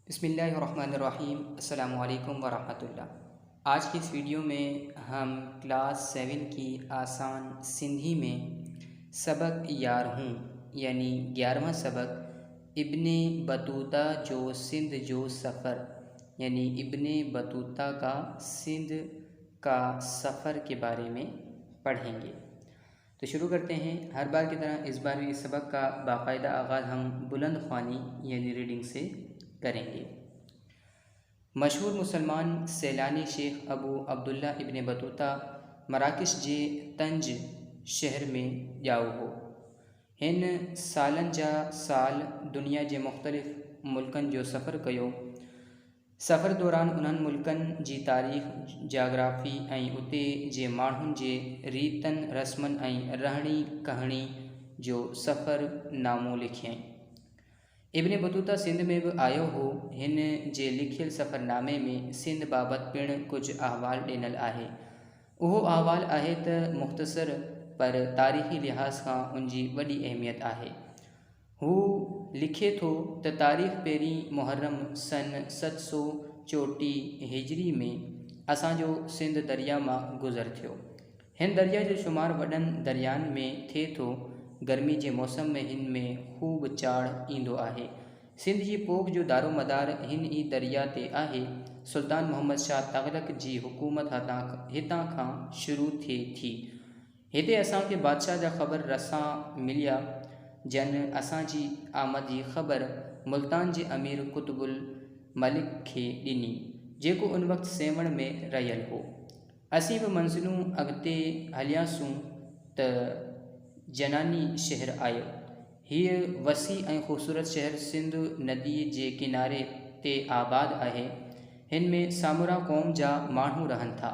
बिस्मिल्लाहिर्रहमानिर्रहीम अस्सलामुअलैकुम वरहमतुल्लाह। आज की इस वीडियो में हम क्लास 7 की आसान सिंधी में सबक यार हूँ यानी 11वां सबक इब्ने बतूता जो सिंध जो सफ़र यानी इब्ने बतूता का सिंध का सफ़र के बारे में पढ़ेंगे। तो शुरू करते हैं। हर बार की तरह इस बार भी इस सबक का बाकायदा आगाज़ हम बुलंद ख्वानी यानी रीडिंग से करेंगे। मशहूर मुसलमान सैलानी शेख अबू अब्दुल्ला इब्ने बतूता मराकश जे तंज शहर में ॼाओ हो। हिन सालन जा साल दुनिया जे मुख़्तलिफ़ मुल्कनि जो सफ़र कयो। सफ़र दौरान उन्हनि मुल्कनि जी तारीख़, जाग्राफ़ी ऐं उते जे माण्हुनि जे रीतनि रस्मनि ऐं रहणी कहणी जो सफ़रनामो लिखियईं। इब्ने बतूता सिंध में भी आयो हो। हिन जे लिखियल सफ़रनामे में सिंध बाबति पिणु कुझु अहवाल ॾिनल आहे। उहो अहवाल आहे त मुख़्तसर पर तारीख़ी लिहाज़ खां उनजी वॾी अहमियत आहे। हू लिखे थो त तारीख़ पहिरीं मुहर्रम सन 734 हिजरी में असांजो सिंध दरिया मां गुज़र थियो। हिन दरिया जो शुमार वॾनि दरियानि में थिए थो। गर्मी जे मौसम में हिन में ख़ूब चाड़ ईंदो आहे। सिंध जी पोख जो दारो मदार हिन ई दरिया ते आहे। सुल्तान मोहम्मद शाह तग़लक जी हुकूमत हितां खां शुरू थिए थी। हिते असांखे बादशाह जा ख़बर रसां मिलिया जन असांजी आमद जी ख़बर मुल्तान जे अमीर कुतुबुल मलिक खे ॾिनी, जेको उन वक़्तु सेवण में रहियल हो। असीं बि मंज़िलूं अॻिते हलियासूं त जनानी शहर आयो। हीअ वसी ऐं ख़ूबसूरत शहर सिंध नदीअ जे किनारे ते आबाद आहे। हिन में सामुरा क़ौम जा माण्हू रहनि था,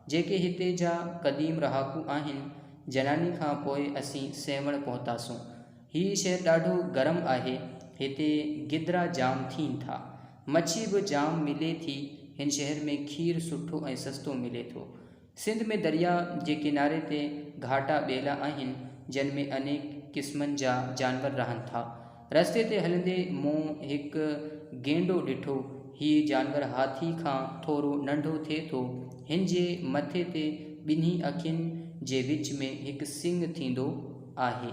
जेके हिते जा क़दीम रहाकू आहिनि। जनानी खां पोइ असीं सेवण पहुतासूं। हीअ शहर ॾाढो गरम आहे। हिते गिदरा जाम थियनि था। मच्छी बि जाम मिले थी। हिन शहर में खीर सुठो ऐं सस्तो मिले थो। सिंध में दरिया जे किनारे ते घाटा ॿेला आहिनि, जिन में अनेक क़िस्मनि जा जानवर रहनि था। रस्ते ते हलंदे मूं हिकु गेंडो ॾिठो। हीउ जानवर हाथी खां थोरो नंढो थिए थो। हिन जे मथे ते ॿिन्ही अखियुनि जे विच में हिकु सिंग थींदो आहे।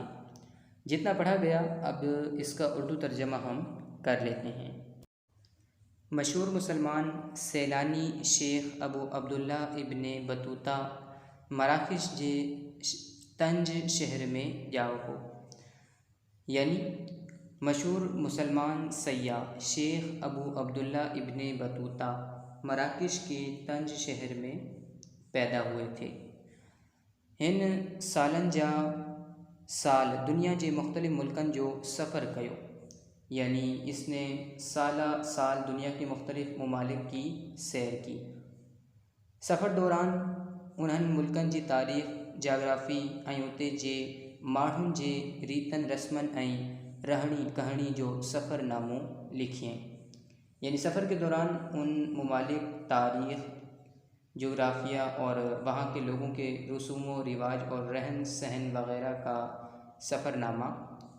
जितना पढ़ा गया, अब इसका उर्दू तर्जमा हम कर लेते हैं। मशहूर मुसलमान सैलानी शेख अबू अब्दुल्ला इब्ने बतूता मराकश जे तंज शहर में ॼाओ हो। यानी मशहूर मुसलमान सयाह शेख अबू अब्दुल्ला इब्ने बतूता मराकश के तंज शहर में पैदा हुए थे। हिन सालन जा साल दुनिया के मुख्तलिफ़ मुल्कन जो सफ़र कयो। यानी इसने साल दुनिया के मुख्तलिफ़ ममालिक की सैर की। सफ़र दौरान उन्हनि मुल्कन जी तारीख़, जाग्राफ़ी ऐं उते जे माण्हुनि जे रीतनि रस्मनि ऐं रहणी कहणी जो सफ़रनामो लिखियईं। यानी सफ़र के दौरान उन ममालिक, तारीख़, जोग्राफिया और वहाँ के लोगों के रसूम व रिवाज और रहन सहन वग़ैरह का सफ़रनामा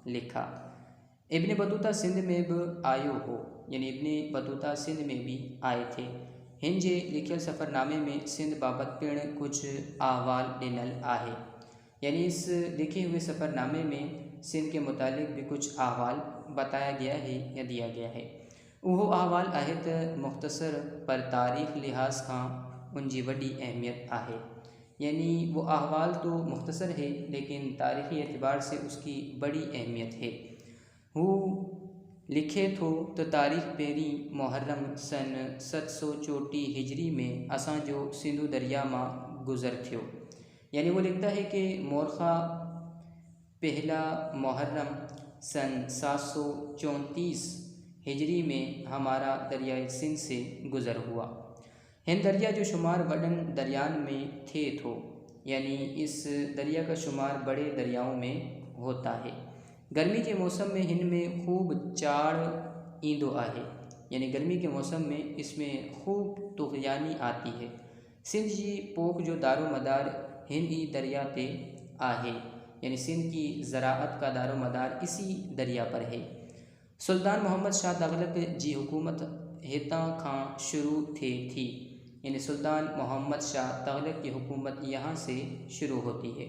लिखा। इब्ने बतूता सिंध में भी आयो हो। यानी इब्ने बतूता सिंध में भी आए थे। हिन जे लिखियल सफ़रनामे में सिंध बाबति पिणु कुछ अहवाल ॾिनल आहे। यानी इस लिखे हुए सफ़रनामे में सिंध के मुतालिक भी कुछ अहवाल बताया गया है या दिया गया है। उहो अहवाल आहे त मुख़्तसर पर तारीख़ लिहाज खां उनकी वॾी अहमियत आहे। यानी वो अहवाल तो मुख्तसर है, लेकिन तारीख़ी एतबार से उसकी बड़ी अहमियत है। हू लिखे थो तो तारीख़ पहिरीं मुहर्रम सन 734 हिजरी में असांजो सिंधु दरिया मां गुज़र थियो। यानी वो लिखता है कि मोरखा पहला मुहर्रम सन 734 हिजरी में हमारा दरियाए सिंध से गुज़र हुआ। हिन दरिया जो शुमार वॾनि दरियानि में थिए थो। यानी इस दरिया का शुमार बड़े दरियाओं में होता है। गर्मी के मौसम में हिन में खूब चाड़ ईंदो आहे। यानी गर्मी के मौसम में इसमें खूब तुग़यानी आती है। सिंध जी पोख जो दारो मदार हिन ही दरिया ते आहे। यानी सिंध की ज़राअत का दारो मदार इसी दरिया पर है। सुल्तान मोहम्मद शाह तुग़लक जी हुकूमत हितां खां शुरू थिए थी, यानी सुल्तान मोहम्मद शाह तुग़लक की हुकूमत यहाँ से शुरू होती है।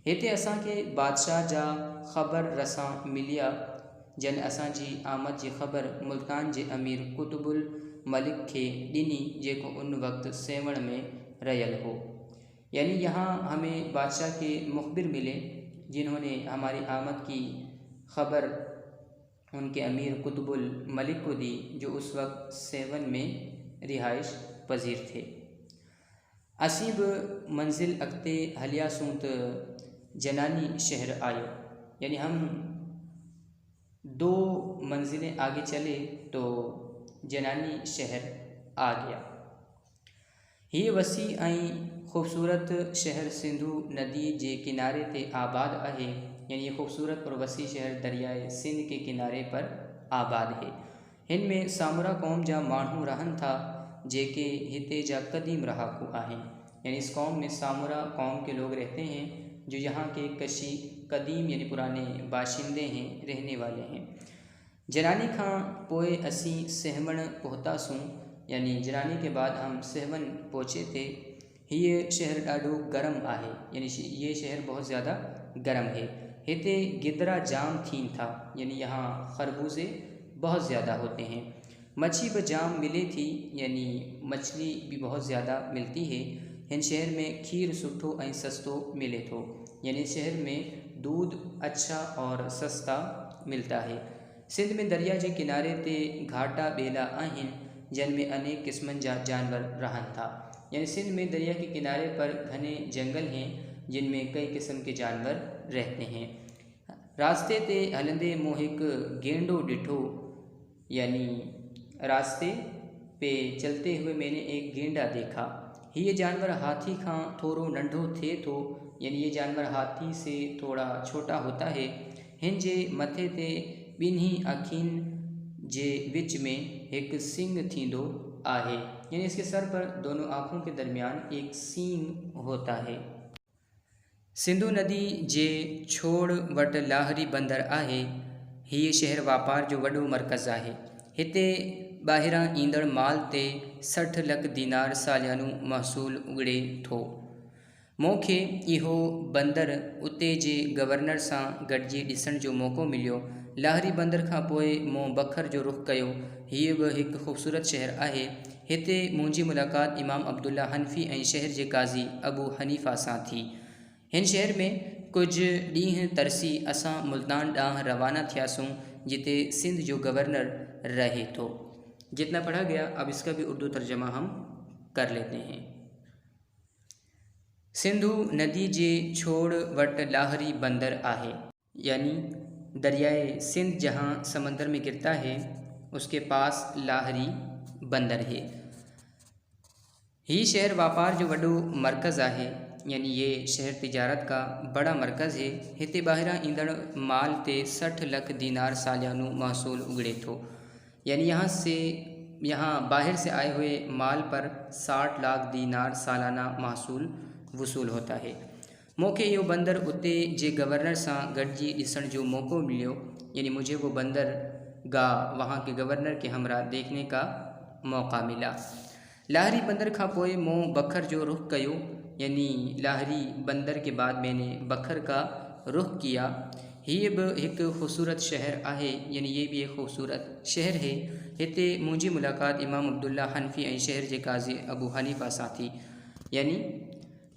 हिते असांखे बादशाह जा ख़बर रसां मिलिया जन असांजी आमद जी ख़बर मुल्तान जे अमीर कुतुबुल मलिक खे ॾिनी, जेको उन वक़्त सेवण में रहियल हो। यानी यहाँ हमें बादशाह के मुखबिर मिले जिन्होंने हमारी आमद की ख़बर उनके अमीर कुतुबुल मलिक को दी, जो उस वक्त सेवन में रिहाइश पजीर थे। असीं बि मंजिल अॻिते हलियासूं त जनानी शहर आयो, यानी हम 2 मंजिलें आगे चले तो जनानी शहर आ गया। ये वसी ऐं ख़ूबसूरत शहर सिंधु नदी जे किनारे ते आबाद आहे, यानी ये खूबसूरत और वसी शहर दरियाए सिंध के किनारे पर आबाद है। हिन में सामुरा कौम जा माण्हू रहन था जेके हिते जा कदीम रहाकू आहिन, यानी इस कौम में सामुरा कौम के लोग रहते हैं जो यहाँ के कशी कदीम यानी पुराने बाशिंदे हैं, रहने वाले हैं। जनानी खां पोए असीं सहमण पहुतासूं, यानी जनानी के बाद हम सहवन पहुँचे थे। ये शहर ॾाढो गर्म आहे, यानी ये शहर बहुत ज़्यादा गर्म है। हिते गिदरा जाम थीन था, यानी यहाँ खरबूजे बहुत ज़्यादा होते हैं। मच्छी ब जाम मिले थी, यानी मछली भी बहुत ज़्यादा मिलती है। हिन शहर में खीर सुठो ऐं सस्तो मिले थो, यानी शहर में दूध अच्छा और सस्ता मिलता है। सिंध में दरिया के किनारे ते घाटा ॿेला आहिनि जिन में अनेक किस्मनि जा जानवर रहन था, यानी सिंध में दरिया के किनारे पर घने जंगल हैं जिनमें कई किस्म के जानवर रहते हैं। रास्ते ते हलंदे मूं हिकु गेंडो ॾिठो, यानी रास्ते पे चलते हुए मैंने एक गेंडा देखा। ये जानवर हाथी खां थोड़ो नंढो थे थो, यानी ये जानवर हाथी से थोड़ा छोटा होता है। हिन जे मथे ते ॿिन्ही अखियुनि जे विच में एक सींग थींदो आहे, यानी इसके सर पर दोनों आँखों के दरमियान एक सींग होता है। सिंधु नदी जे छोड़ वट लाहरी बंदर आहे। हीअ शहर वापार जो वॾो मरकज़ आहे। हिते ॿाहिरां ईंदड़ माल ते 60 लख दीनार सालियानो महसूल उगड़े थो। मूंखे इहो बंदर उते जे गवर्नर सां गॾिजी ॾिसण जो मौक़ो मिलियो। लाहरी बंदर खां पोइ मूं बखर जो रुख़ कयो। हीअ बि हिकु ख़ूबसूरत शहर आहे। हिते मुंहिंजी मुलाक़ात इमाम अब्दुल्ला हनफ़ी ऐं शहर जे काज़ी अबू हनीफ़ा सां थी। हिन शहर में कुझु ॾींहं तरसी असां मुल्तान ॾांहुं रवाना थियासूं, जिते सिंध जो गवर्नर रहे थो। जितना पढ़ा गया अब इसका भी उर्दू तर्जमा हम कर लेते हैं। सिंधु नदी जे छोड़ वट लाहरी बंदर आहे, यानी दरियाए सिंध जहाँ समंदर में गिरता है उसके पास लाहरी बंदर है। ही शहर व्यापार जो वॾो मरकज़ आहे, यानी ये शहर तिजारत का बड़ा मरकज़ है। हिते ॿाहिरां ईंदड़ माल ते 60 लख दीनार सालियानो महसूल उगड़े थो, यानी यहाँ बाहर से आए हुए माल पर 60 लाख दीनार सालाना महसूल वसूल होता है। मूंखे इहो बंदर उते जे गवर्नर सां गॾिजी ॾिसण जो मौक़ो मिलियो, यानी मुझे वो बंदर वहाँ के गवर्नर के हमरा देखने का मौका मिला। लाहरी बंदर खां पोइ मूं बखर जो रुख कयो, यानी लाहरी बंदर के बाद मैंने बखर का रुख किया। ये भी एक खूबसूरत शहर आहे, यानी ये भी एक खूबसूरत शहर है। हिते मुंहिंजी मुलाक़ात इमाम अब्दुल्ला हनफ़ी ऐं शहर जे काज़ी अबू हनीफ़ा सां थी, यानी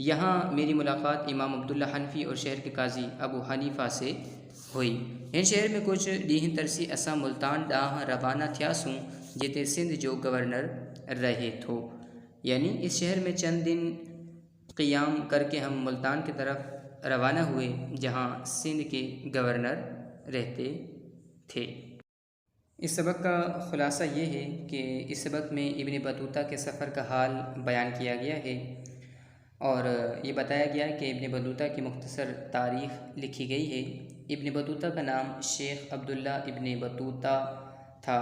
यहाँ मेरी मुलाक़ात इमाम अब्दुल्ला हनफ़ी और शहर के काज़ी अबू हनीफ़ा से हुई। इन शहर में कुछ ॾींहं तरसी असां मुल्तान ॾांहुं रवाना थियासूं, जिते सिंध जो गवर्नर रहे थो, यानी इस शहर में चंद दिन क़ियाम करके हम मुल्तान की तरफ रवाना हुए, जहाँ सिंध के गवर्नर रहते थे। इस सबक का ख़ुलासा ये है कि इस सबक में इब्न बतूता के सफ़र का हाल बयान किया गया है और ये बताया गया है कि इब्न बतूता की मुख्तसर तारीख़ लिखी गई है। इब्न बतूता का नाम शेख अब्दुल्ला इब्न बतूता था।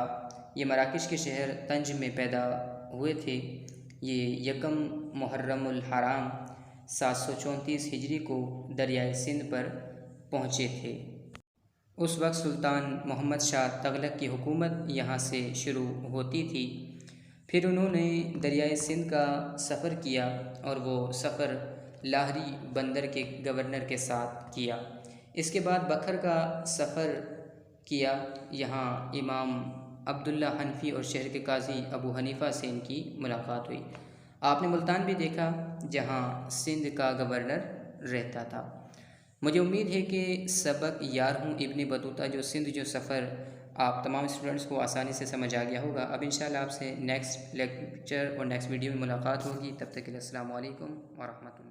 ये मराकश के शहर तंज में पैदा हुए थे। ये यकम मुहर्रमुल हराम 734 हिजरी को दरियाए सिंध पर पहुँचे थे। उस वक्त सुल्तान मोहम्मद शाह तगलक की हुकूमत यहाँ से शुरू होती थी। फिर उन्होंने दरियाए सिंध का सफ़र किया और वो सफ़र लाहरी बंदर के गवर्नर के साथ किया। इसके बाद बखर का सफ़र किया। यहाँ इमाम अब्दुल्ला हनफी और शहर के काजी अबू हनीफ़ा से इनकी मुलाकात हुई। आपने मुल्तान भी देखा जहाँ सिंध का गवर्नर रहता था। मुझे उम्मीद है कि सबक यार हूँ इब्न बतूता जो सिंध जो सफ़र आप तमाम स्टूडेंट्स को आसानी से समझ आ गया होगा। अब इंशाल्लाह आपसे नेक्स्ट लेक्चर और नेक्स्ट वीडियो में मुलाकात होगी। तब तक के लिए अस्सलाम वालेकुम व रहमतुल्लाह।